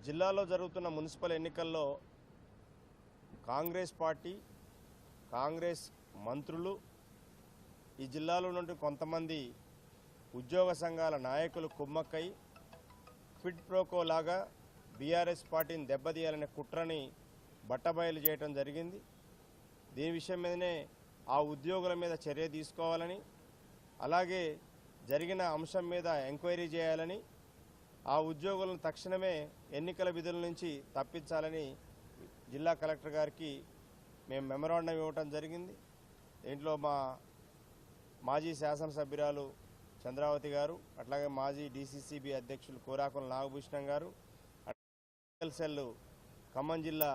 జిల్లాలో జరుగుతున్న మున్సిపల్ ఎన్నికల్లో కాంగ్రెస్ పార్టీ, కాంగ్రెస్ మంత్రులు, ఈ జిల్లాలో నుండి కొంతమంది ఉద్యోగ సంఘాల నాయకులు కుమ్మక్కై క్విడ్ ప్రోకో లాగా బీఆర్ఎస్ పార్టీని దెబ్బతీయాలనే కుట్రని బట్టబయలు చేయడం జరిగింది. దీని విషయం మీదనే ఆ ఉద్యోగుల మీద చర్య తీసుకోవాలని, అలాగే జరిగిన అంశం మీద ఎంక్వైరీ చేయాలని, ఆ ఉద్యోగులను తక్షణమే ఎన్నికల విధుల నుంచి తప్పించాలని జిల్లా కలెక్టర్ గారికి మేము మెమరాండం ఇవ్వటం జరిగింది. దీంట్లో మా మాజీ శాసనసభ్యురాలు చంద్రావతి గారు, అట్లాగే మాజీ డీసీసీబీ అధ్యక్షులు కోరాకుల నాగభూషణం గారు, సెల్ ఖమ్మం జిల్లా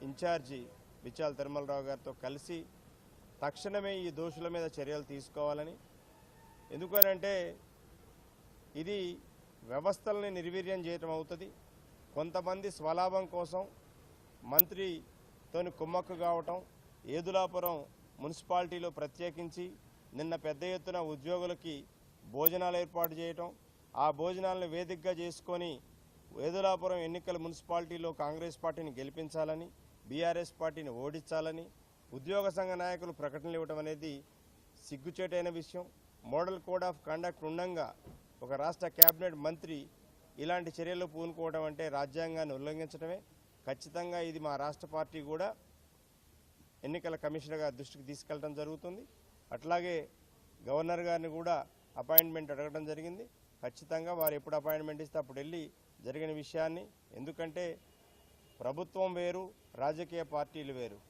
ఇన్ఛార్జి బిచ్చాల తిరుమలరావు గారితో కలిసి తక్షణమే ఈ దోషుల మీద చర్యలు తీసుకోవాలని, ఎందుకనంటే ఇది వ్యవస్థల్ని నిర్వీర్యం చేయటం అవుతుంది. కొంతమంది స్వలాభం కోసం మంత్రితోని కుమ్మక్కు కావటం, ఏదులాపురం మున్సిపాలిటీలో ప్రత్యేకించి నిన్న పెద్ద ఎత్తున ఉద్యోగులకి భోజనాలు ఏర్పాటు చేయటం, ఆ భోజనాలను వేదికగా చేసుకొని ఏదులాపురం ఎన్నికల మున్సిపాలిటీలో కాంగ్రెస్ పార్టీని గెలిపించాలని, బీఆర్ఎస్ పార్టీని ఓడించాలని ఉద్యోగ సంఘ నాయకులు ప్రకటనలు ఇవ్వడం అనేది సిగ్గుచేటైన విషయం. మోడల్ కోడ్ ఆఫ్ కండక్ట్ ఉండంగా ఒక రాష్ట్ర కేబినెట్ మంత్రి ఇలాంటి చర్యలు పూనుకోవడం అంటే రాజ్యాంగాన్ని ఉల్లంఘించడమే. ఖచ్చితంగా ఇది మా రాష్ట్ర పార్టీ కూడా ఎన్నికల కమిషనర్ గారి దృష్టికి తీసుకెళ్లడం జరుగుతుంది. అట్లాగే గవర్నర్ గారిని కూడా అపాయింట్మెంట్ అడగడం జరిగింది. ఖచ్చితంగా వారు ఎప్పుడు అపాయింట్మెంట్ ఇస్తే అప్పుడు వెళ్ళి జరిగిన విషయాన్ని, ఎందుకంటే ప్రభుత్వం వేరు, రాజకీయ పార్టీలు వేరు.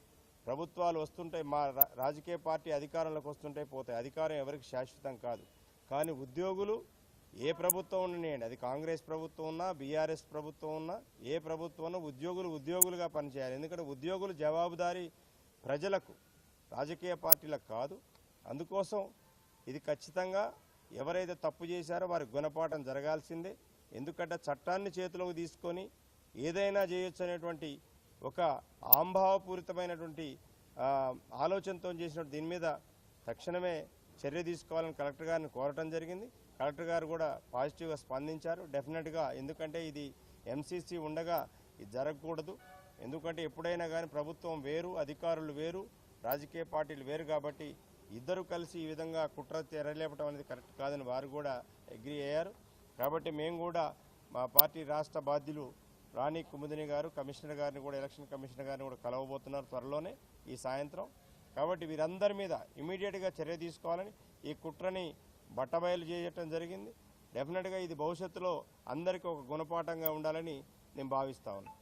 ప్రభుత్వాలు వస్తుంటాయి, మా రాజకీయ పార్టీ అధికారంలోకి వస్తుంటాయి, పోతాయి. అధికారం ఎవరికి శాశ్వతం కాదు. కానీ ఉద్యోగులు ఏ ప్రభుత్వం ఉన్నాయండి, అది కాంగ్రెస్ ప్రభుత్వం ఉన్నా, బీఆర్ఎస్ ప్రభుత్వం ఉన్నా, ఏ ప్రభుత్వం ఉన్నా ఉద్యోగులుగా పనిచేయాలి. ఎందుకంటే ఉద్యోగులు జవాబుదారీ ప్రజలకు, రాజకీయ పార్టీలకు కాదు. అందుకోసం ఇది ఖచ్చితంగా ఎవరైతే తప్పు చేశారో వారికి గుణపాఠం జరగాల్సిందే. ఎందుకంటే చట్టాన్ని చేతిలోకి తీసుకొని ఏదైనా చేయొచ్చు అనేటువంటి ఒక ఆంభావపూరితమైనటువంటి ఆలోచనతో చేసిన దీని మీద తక్షణమే చర్య తీసుకోవాలని కలెక్టర్ గారిని కోరటం జరిగింది. కలెక్టర్ గారు కూడా పాజిటివ్గా స్పందించారు. డెఫినెట్గా, ఎందుకంటే ఇది ఎంసీసీ ఉండగా ఇది జరగకూడదు. ఎందుకంటే ఎప్పుడైనా కానీ ప్రభుత్వం వేరు, అధికారులు వేరు, రాజకీయ పార్టీలు వేరు. కాబట్టి ఇద్దరు కలిసి ఈ విధంగా కుట్ర తెరలేపడం అనేది కరెక్ట్ కాదని వారు కూడా అగ్రీ అయ్యారు. కాబట్టి మేము కూడా మా పార్టీ రాష్ట్ర బాధ్యులు రాణి కుముదిని గారు, కమిషనర్ గారిని కూడా, ఎలక్షన్ కమిషనర్ గారిని కూడా కలవబోతున్నారు త్వరలోనే ఈ సాయంత్రం. కాబట్టి వీరందరి మీద ఇమీడియట్గా చర్య తీసుకోవాలని ఈ కుట్రని బట్టబయలు చేయటం జరిగింది. డెఫినెట్గా ఇది భవిష్యత్తులో అందరికీ ఒక గుణపాఠంగా ఉండాలని నేను భావిస్తా ఉన్నాను.